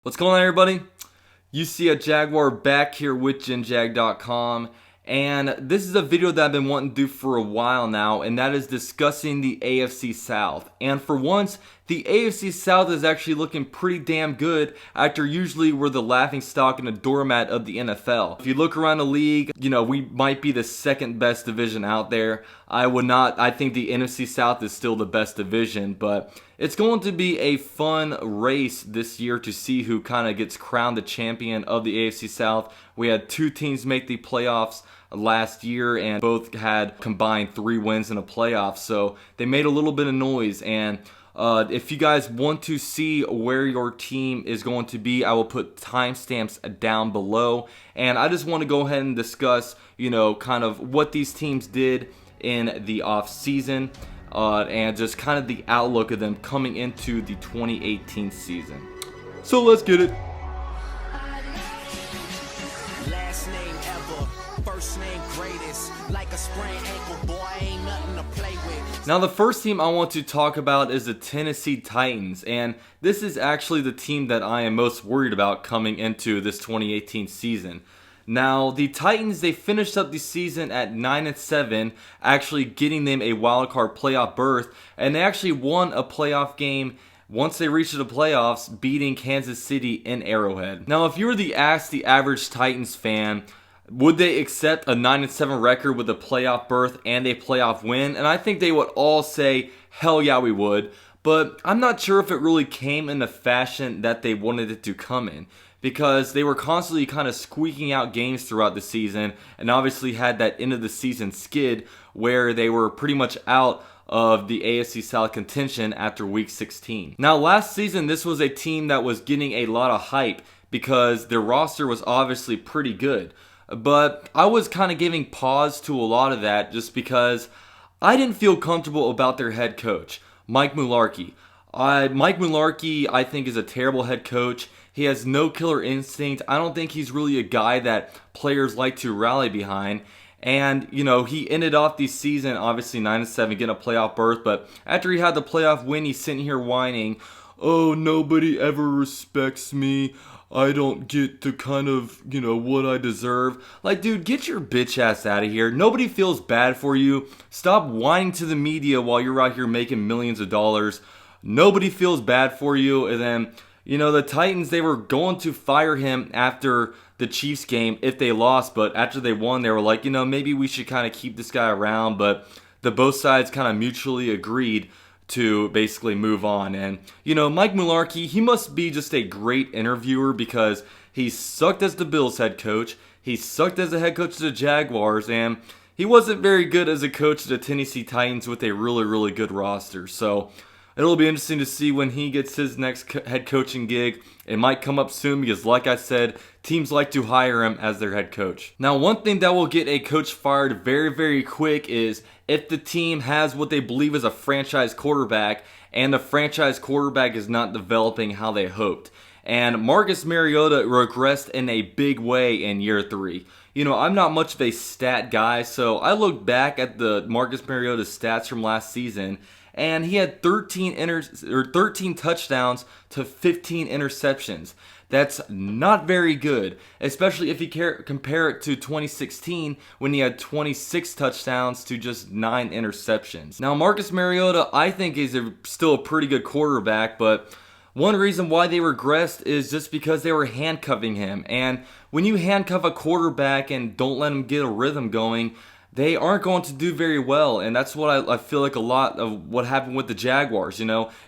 What's going on, everybody? You see a Jaguar back here with GenJag.com, and this is a video that I've been wanting to do for a while now, and that is discussing the AFC South. And for once, the AFC South is actually looking pretty damn good after usually we're the laughingstock and the doormat of the NFL. If you look around the league, we might be the second best division out there. I think the NFC South is still the best division, but it's going to be a fun race this year to see who kind of gets crowned the champion of the AFC South. We had two teams make the playoffs last year, and both had combined 3 wins in a playoff, so they made a little bit of noise. And if you guys want to see where your team is going to be, I will put timestamps down below. And I just want to go ahead and discuss, kind of what these teams did in the off season. And just kind of the outlook of them coming into the 2018 season. So let's get it. Last name ever, first name greatest, like a sprained ankle, boy, ain't nothing to play with. Now the first team I want to talk about is the Tennessee Titans, and this is actually the team that I am most worried about coming into this 2018 season. Now, the Titans, they finished up the season at 9-7, actually getting them a wildcard playoff berth, and they actually won a playoff game once they reached the playoffs, beating Kansas City in Arrowhead. Now, if you were to ask the average Titans fan, would they accept a 9-7 record with a playoff berth and a playoff win? And I think they would all say, hell yeah, we would. But I'm not sure if it really came in the fashion that they wanted it to come in, because they were constantly kind of squeaking out games throughout the season, and obviously had that end of the season skid where they were pretty much out of the AFC South contention after week 16. Now last season, this was a team that was getting a lot of hype because their roster was obviously pretty good. But I was kind of giving pause to a lot of that just because I didn't feel comfortable about their head coach, Mike Mularkey. Mike Mularkey, I think, is a terrible head coach. He has no killer instinct. I don't think he's really a guy that players like to rally behind. And, he ended off the season, obviously 9-7, getting a playoff berth. But after he had the playoff win, he's sitting here whining, oh, nobody ever respects me. I don't get to kind of, what I deserve. Like, dude, get your bitch ass out of here. Nobody feels bad for you. Stop whining to the media while you're out here making millions of dollars. Nobody feels bad for you. And then, the Titans, they were going to fire him after the Chiefs game if they lost. But after they won, they were like, maybe we should kind of keep this guy around. But both sides kind of mutually agreed to basically move on. And, Mike Mularkey, he must be just a great interviewer because he sucked as the Bills head coach. He sucked as the head coach of the Jaguars. And he wasn't very good as a coach of the Tennessee Titans with a really, really good roster. So it'll be interesting to see when he gets his next head coaching gig. It might come up soon because, like I said, teams like to hire him as their head coach. Now, one thing that will get a coach fired very, very quick is if the team has what they believe is a franchise quarterback and the franchise quarterback is not developing how they hoped. And Marcus Mariota regressed in a big way in year 3. I'm not much of a stat guy, so I looked back at the Marcus Mariota stats from last season, and he had 13 touchdowns to 15 interceptions. That's not very good, especially if you compare it to 2016 when he had 26 touchdowns to just 9 interceptions. Now, Marcus Mariota, I think, is still a pretty good quarterback, but one reason why they regressed is just because they were handcuffing him. And when you handcuff a quarterback and don't let him get a rhythm going, they aren't going to do very well, and that's what I feel like a lot of what happened with the Jaguars.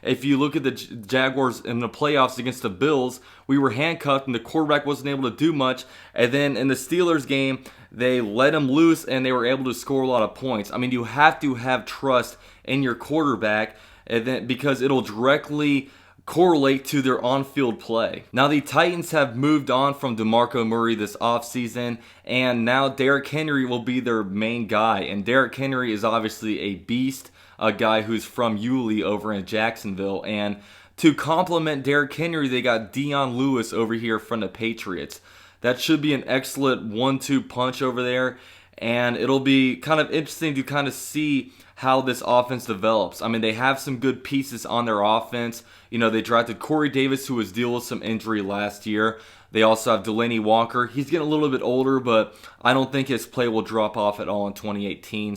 If you look at the Jaguars in the playoffs against the Bills, we were handcuffed and the quarterback wasn't able to do much, and then in the Steelers game, they let him loose and they were able to score a lot of points. I mean, you have to have trust in your quarterback, and then because it'll directly correlate to their on-field play. Now, the Titans have moved on from DeMarco Murray this offseason, and now Derrick Henry will be their main guy. And Derrick Henry is obviously a beast, a guy who's from Yulee over in Jacksonville. And to complement Derrick Henry, they got Dion Lewis over here from the Patriots. That should be an excellent 1-2 punch over there, and it'll be kind of interesting to kind of see how this offense develops. I mean, they have some good pieces on their offense. They drafted Corey Davis, who was dealing with some injury last year. They also have Delaney Walker. He's getting a little bit older, but I don't think his play will drop off at all in 2018.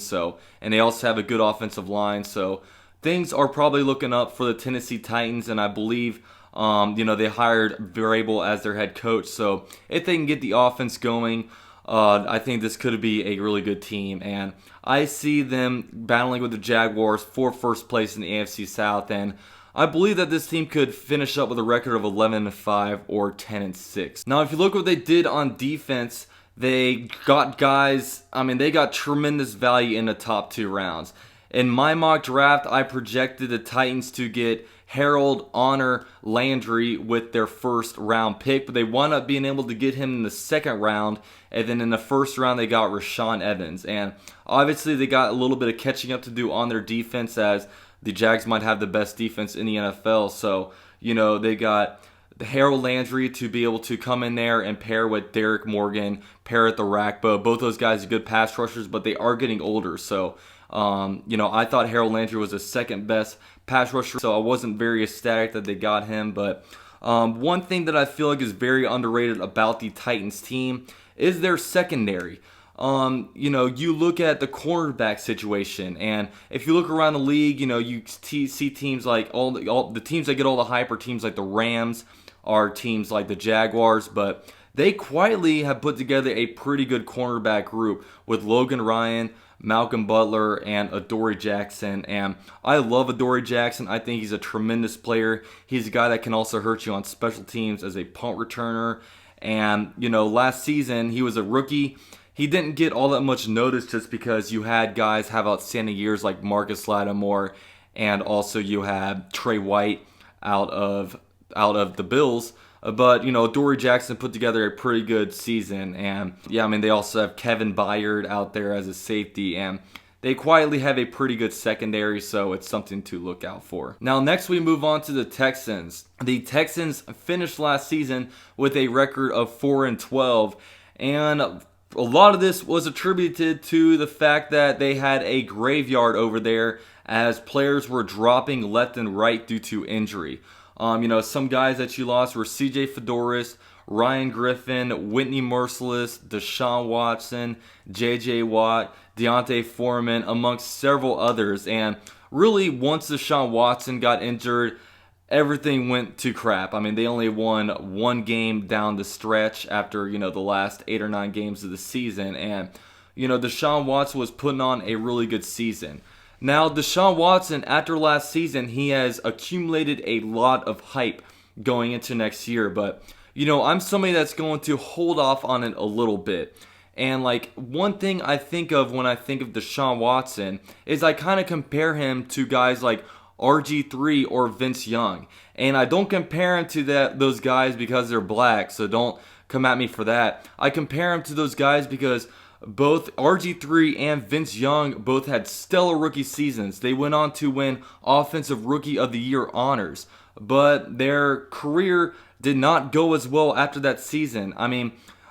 And they also have a good offensive line. So things are probably looking up for the Tennessee Titans, and I believe they hired Vrabel as their head coach. So if they can get the offense going, I think this could be a really good team. And I see them battling with the Jaguars for first place in the AFC South. And I believe that this team could finish up with a record of 11-5 or 10-6. Now, if you look what they did on defense, they got guys, they got tremendous value in the top 2 rounds. In my mock draft, I projected the Titans to get Harold Honor Landry with their first round pick, but they wound up being able to get him in the second round, and then in the first round they got Rashaan Evans. And obviously they got a little bit of catching up to do on their defense, as the Jags might have the best defense in the NFL. So, they got the Harold Landry to be able to come in there and pair with Derek Morgan, pair at the rack. But both those guys are good pass rushers, but they are getting older. So, I thought Harold Landry was the second best pass rusher, so I wasn't very ecstatic that they got him. But one thing that I feel like is very underrated about the Titans team is their secondary. You look at the cornerback situation, and if you look around the league, you see teams like all the teams that get all the hype are teams like the Rams, are teams like the Jaguars, but they quietly have put together a pretty good cornerback group with Logan Ryan, Malcolm Butler, and Adoree Jackson. And I love Adoree Jackson. I think he's a tremendous player. He's a guy that can also hurt you on special teams as a punt returner. And, last season he was a rookie. He didn't get all that much notice just because you had guys have outstanding years like Marcus Lattimore, and also you had Trey White out of the Bills. But, Adoree Jackson put together a pretty good season. And, they also have Kevin Byard out there as a safety. And they quietly have a pretty good secondary, so it's something to look out for. Now, next we move on to the Texans. The Texans finished last season with a record of 4-12. And a lot of this was attributed to the fact that they had a graveyard over there, as players were dropping left and right due to injury. Some guys that you lost were C.J. Fedoris, Ryan Griffin, Whitney Merciless, Deshaun Watson, J.J. Watt, Deontay Foreman, amongst several others. And really, once Deshaun Watson got injured, everything went to crap. They only won one game down the stretch after, the last 8 or 9 games of the season. And, Deshaun Watson was putting on a really good season. Now, Deshaun Watson, after last season, he has accumulated a lot of hype going into next year. But, I'm somebody that's going to hold off on it a little bit. And, one thing I think of when I think of Deshaun Watson is I kind of compare him to guys like RG3 or Vince Young. And I don't compare him to those guys because they're black, so don't come at me for that. I compare him to those guys because both RG3 and Vince Young both had stellar rookie seasons. They went on to win Offensive Rookie of the Year honors, but their career did not go as well after that season.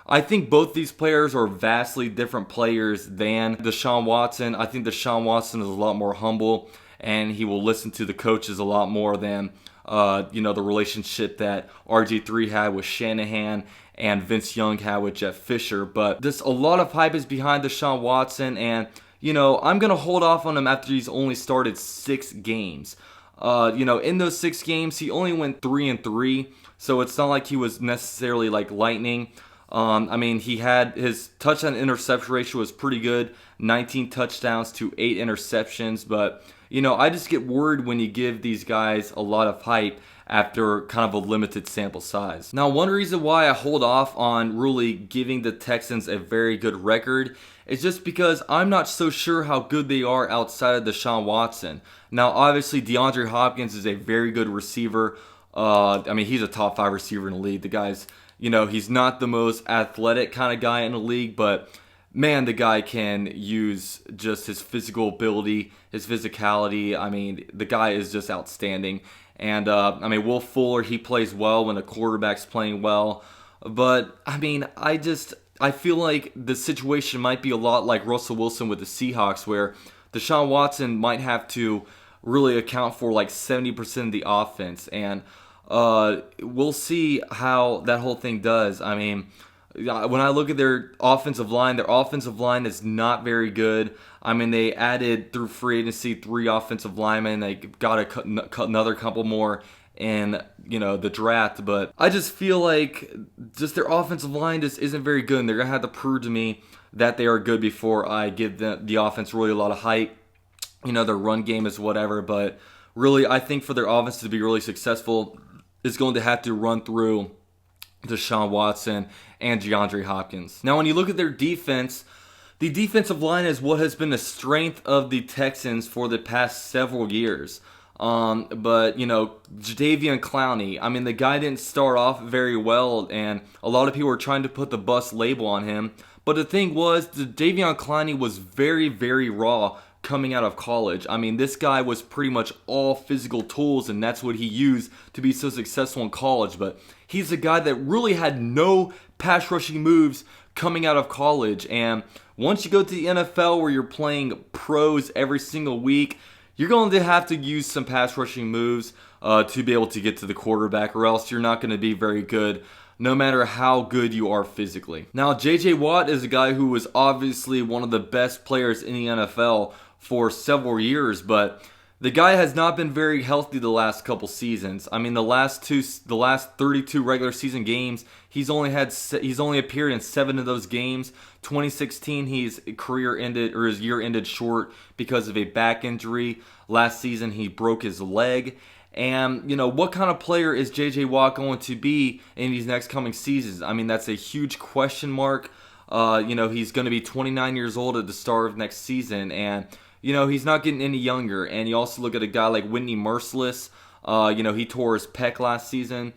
I think both these players are vastly different players than Deshaun Watson. I think Deshaun Watson is a lot more humble, and he will listen to the coaches a lot more than the relationship that RG3 had with Shanahan and Vince Young had with Jeff Fisher. But there's a lot of hype is behind Deshaun Watson, and I'm going to hold off on him after he's only started 6 games. In those 6 games, he only went 3-3, so it's not like he was necessarily like lightning. He had his touchdown interception ratio was pretty good, 19 touchdowns to 8 interceptions, but I just get worried when you give these guys a lot of hype after kind of a limited sample size. Now, one reason why I hold off on really giving the Texans a very good record is just because I'm not so sure how good they are outside of Deshaun Watson. Now, obviously, DeAndre Hopkins is a very good receiver. He's a top 5 receiver in the league. The guy's, he's not the most athletic kind of guy in the league, but man, the guy can use just his physical ability, his physicality. The guy is just outstanding. And, Will Fuller, he plays well when the quarterback's playing well. But, I feel like the situation might be a lot like Russell Wilson with the Seahawks, where Deshaun Watson might have to really account for like 70% of the offense, and we'll see how that whole thing does. I mean, when I look at their offensive line is not very good. I mean, they added through free agency 3 offensive linemen. They got to cut another couple more in the draft, but I just feel like just their offensive line just isn't very good, and they're gonna have to prove to me that they are good before I give the offense really a lot of hype. Their run game is whatever, but really I think for their offense to be really successful, it's going to have to run through Deshaun Watson and DeAndre Hopkins. Now, when you look at their defense, the defensive line is what has been the strength of the Texans for the past several years. But Jadeveon Clowney, I mean, the guy didn't start off very well, and a lot of people were trying to put the bust label on him. But the thing was, Jadeveon Clowney was very, very raw coming out of college. I mean, this guy was pretty much all physical tools, and that's what he used to be so successful in college. But he's a guy that really had no pass rushing moves coming out of college. And once you go to the NFL where you're playing pros every single week, you're going to have to use some pass rushing moves to be able to get to the quarterback, or else you're not going to be very good no matter how good you are physically. Now, J.J. Watt is a guy who was obviously one of the best players in the NFL for several years, but the guy has not been very healthy the last couple seasons. I mean, the last 32 regular season games, he's only appeared in 7 of those games. 2016, his year ended short because of a back injury. Last season, he broke his leg. And, what kind of player is J.J. Watt going to be in these next coming seasons? I mean, that's a huge question mark. He's going to be 29 years old at the start of next season, and he's not getting any younger. And you also look at a guy like Whitney Merciless. He tore his pec last season.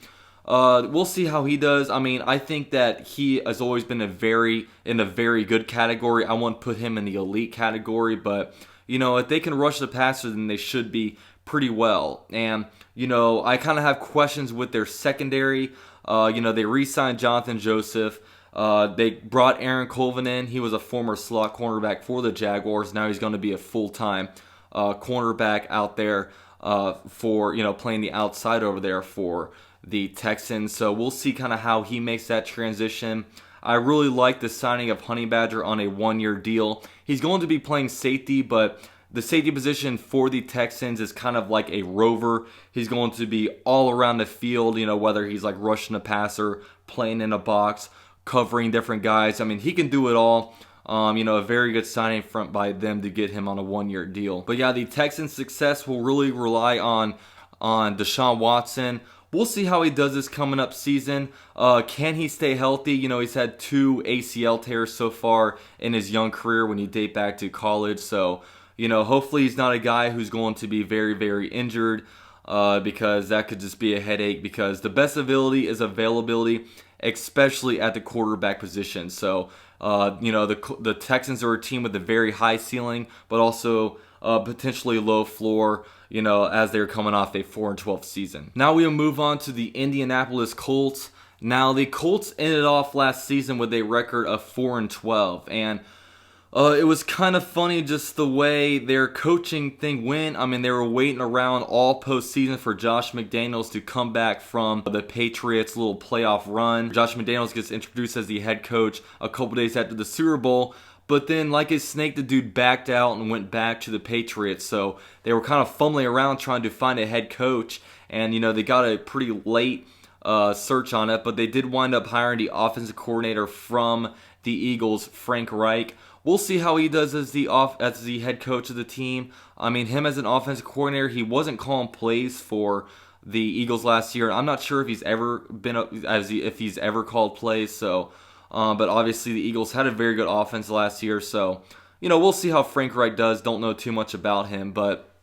We'll see how he does. I mean, I think that he has always been in a very good category. I won't put him in the elite category, but if they can rush the passer, then they should be pretty well. And I kind of have questions with their secondary. They re-signed Jonathan Joseph. They brought Aaron Colvin in. He was a former slot cornerback for the Jaguars. Now he's going to be a full-time cornerback out there for playing the outside over there for the Texans. So we'll see kind of how he makes that transition. I really like the signing of Honey Badger on a 1-year deal. He's going to be playing safety, but the safety position for the Texans is kind of like a rover. He's going to be all around the field, whether he's like rushing a passer, playing in a box, covering different guys. I mean, he can do it all. A very good signing by them to get him on a 1-year deal. But yeah, the Texans' success will really rely on Deshaun Watson. We'll see how he does this coming up season. Can he stay healthy? He's had 2 ACL tears so far in his young career when you date back to college. So, hopefully he's not a guy who's going to be very, very injured because that could just be a headache, because the best ability is availability, especially at the quarterback position. So, the Texans are a team with a very high ceiling, but also potentially low floor, as they're coming off a 4-12 season. Now we'll move on to the Indianapolis Colts. Now, the Colts ended off last season with a record of 4-12, and it was kind of funny just the way their coaching thing went. I mean, they were waiting around all postseason for Josh McDaniels to come back from the Patriots' little playoff run. Josh McDaniels gets introduced as the head coach a couple days after the Super Bowl, but then like a snake, the dude backed out and went back to the Patriots. So they were kind of fumbling around trying to find a head coach, and they got a pretty late search on it, but they did wind up hiring the offensive coordinator from the Eagles, Frank Reich. We'll see how he does as the head coach of the team. I mean, him as an offensive coordinator, he wasn't calling plays for the Eagles last year. I'm not sure if he's ever called plays. So, but obviously the Eagles had a very good offense last year. So, we'll see how Frank Reich does. Don't know too much about him, but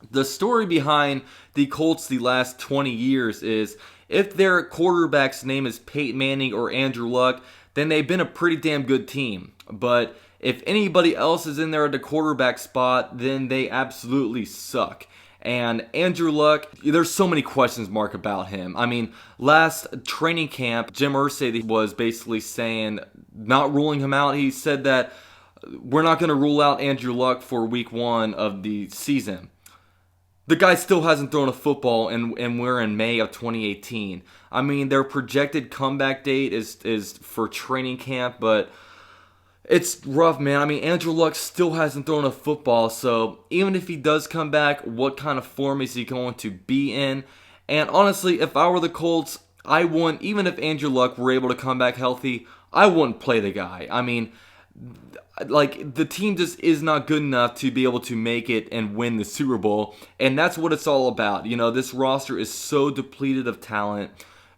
the story behind the Colts the last 20 years is if their quarterback's name is Peyton Manning or Andrew Luck, then they've been a pretty damn good team. But if anybody else is in there at the quarterback spot, then they absolutely suck. And Andrew Luck, there's so many questions mark about him. I mean, last training camp, Jim Irsay was basically saying, not ruling him out. He said that we're not going to rule out Andrew Luck for week 1 of the season. The guy still hasn't thrown a football, and we're in May of 2018. I mean, their projected comeback date is for training camp, but it's rough, man. I mean, Andrew Luck still hasn't thrown a football, so even if he does come back, what kind of form is he going to be in? And honestly, if I were the Colts, I wouldn't, even if Andrew Luck were able to come back healthy, I wouldn't play the guy. I mean, like, the team just is not good enough to be able to make it and win the Super Bowl, and that's what it's all about. You know, this roster is so depleted of talent.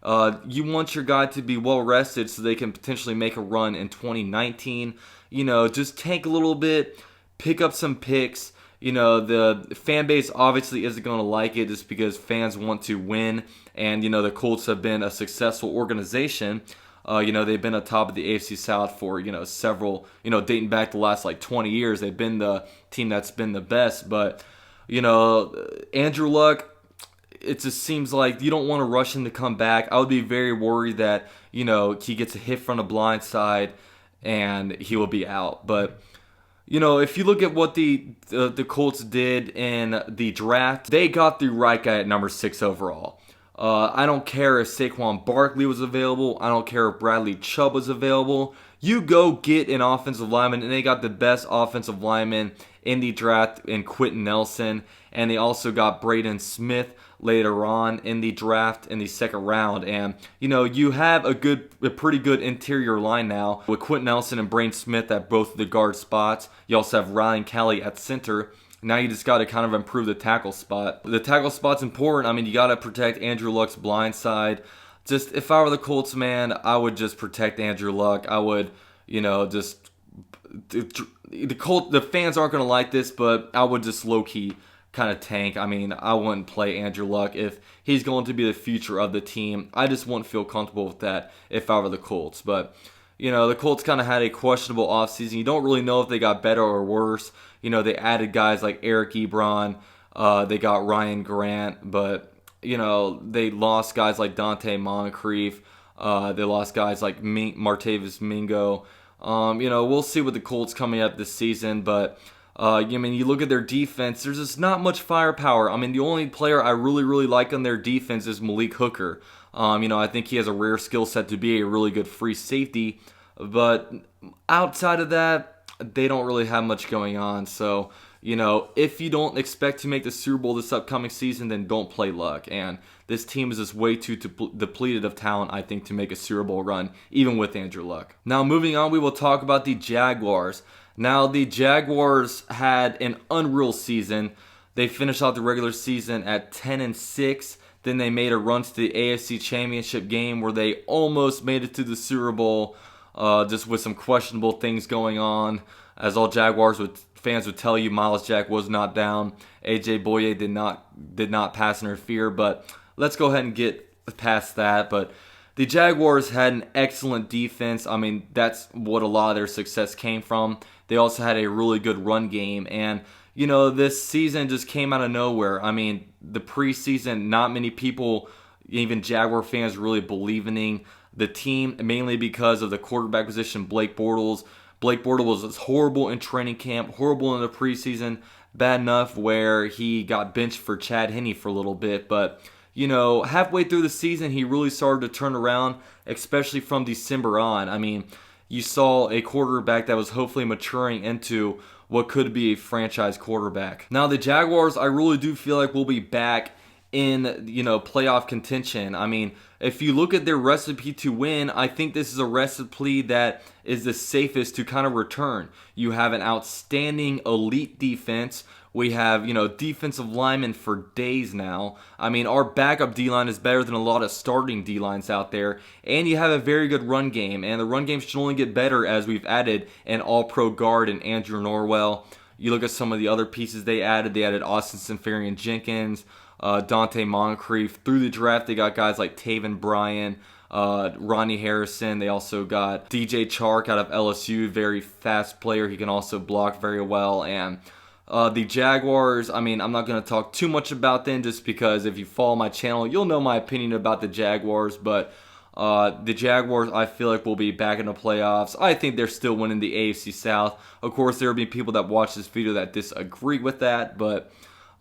You want your guy to be well rested so they can potentially make a run in 2019. You know, just tank a little bit, pick up some picks. You know, the fan base obviously isn't going to like it just because fans want to win. And, you know, the Colts have been a successful organization. You know, they've been atop of the AFC South for, you know, several, you know, dating back the last like 20 years. They've been the team that's been the best. But, you know, Andrew Luck, it just seems like you don't want to rush him to come back. I would be very worried that, you know, he gets a hit from the blind side and he will be out. But, you know, if you look at what the Colts did in the draft, they got the right guy at number 6 overall. I don't care if Saquon Barkley was available. I don't care if Bradley Chubb was available. You go get an offensive lineman, and they got the best offensive lineman in the draft in Quentin Nelson. And they also got Braden Smith later on in the draft in the second round. And, you know, you have a pretty good interior line now with Quentin Nelson and Braden Smith at both of the guard spots. You also have Ryan Kelly at center. Now you just got to kind of improve the tackle spot. The tackle spot's important. I mean, you got to protect Andrew Luck's blind side. Just, if I were the Colts, man, I would just protect Andrew Luck. I would, you know, just... The fans aren't going to like this, but I would just low-key kind of tank. I mean, I wouldn't play Andrew Luck if he's going to be the future of the team. I just wouldn't feel comfortable with that if I were the Colts. But, you know, the Colts kind of had a questionable offseason. You don't really know if they got better or worse. You know, they added guys like Eric Ebron. They got Ryan Grant. But, you know, they lost guys like Dante Moncrief. They lost guys like Martavis Mingo. You know, we'll see with the Colts coming up this season. But, I mean, you look at their defense, there's just not much firepower. I mean, the only player I really like on their defense is Malik Hooker. You know, I think he has a rare skill set to be a really good free safety. But outside of that, they don't really have much going on. So, you know, if you don't expect to make the Super Bowl this upcoming season, then don't play Luck. And this team is just way too depleted of talent, I think, to make a Super Bowl run, even with Andrew Luck. Now, moving on, we will talk about the Jaguars. Now, the Jaguars had an unreal season. They finished out the regular season at 10-6. Then they made a run to the AFC Championship game where they almost made it to the Super Bowl, just with some questionable things going on. As all Jaguars fans would tell you, Miles Jack was not down. AJ Boye did not pass interfere. But let's go ahead and get past that. But the Jaguars had an excellent defense. I mean, that's what a lot of their success came from. They also had a really good run game. And, you know, this season just came out of nowhere. I mean, the preseason, not many people, even Jaguar fans, really believing the team, mainly because of the quarterback position, Blake Bortles. Blake Bortles was horrible in training camp, horrible in the preseason, bad enough where he got benched for Chad Henne for a little bit. But, you know, halfway through the season, he really started to turn around, especially from December on. I mean, you saw a quarterback that was hopefully maturing into what could be a franchise quarterback. Now, the Jaguars, I really do feel like will be back in, you know, playoff contention. I mean, if you look at their recipe to win, I think this is a recipe that is the safest to kind of return. You have an outstanding elite defense. We have, you know, defensive linemen for days now. I mean, our backup D-line is better than a lot of starting D-lines out there. And you have a very good run game. And the run game should only get better as we've added an all-pro guard in Andrew Norwell. You look at some of the other pieces they added. They added Austin Seferian-Jenkins, Dante Moncrief. Through the draft, they got guys like Taven Bryan, Ronnie Harrison. They also got DJ Chark out of LSU, very fast player. He can also block very well. And the Jaguars, I mean, I'm not going to talk too much about them just because if you follow my channel, you'll know my opinion about the Jaguars. But The Jaguars, I feel like, will be back in the playoffs. I think they're still winning the AFC South. Of course, there will be people that watch this video that disagree with that, but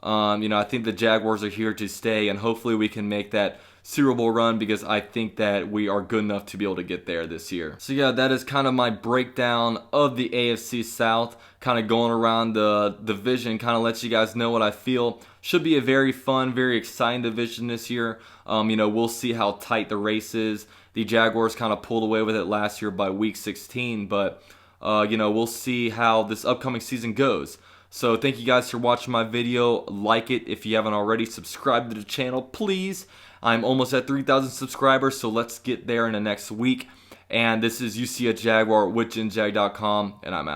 I think the Jaguars are here to stay, and hopefully we can make that Super Bowl run, because I think that we are good enough to be able to get there this year. So yeah, that is kind of my breakdown of the AFC South, kind of going around the division, kind of lets you guys know what I feel. Should be a very fun, very exciting division this year. We'll see how tight the race is. The Jaguars kind of pulled away with it last year by week 16, but we'll see how this upcoming season goes. So thank you guys for watching my video. Like it if you haven't already. Subscribe to the channel, please. I'm almost at 3,000 subscribers, so let's get there in the next week. And this is You See a Jaguar with JenJag.com, and I'm out.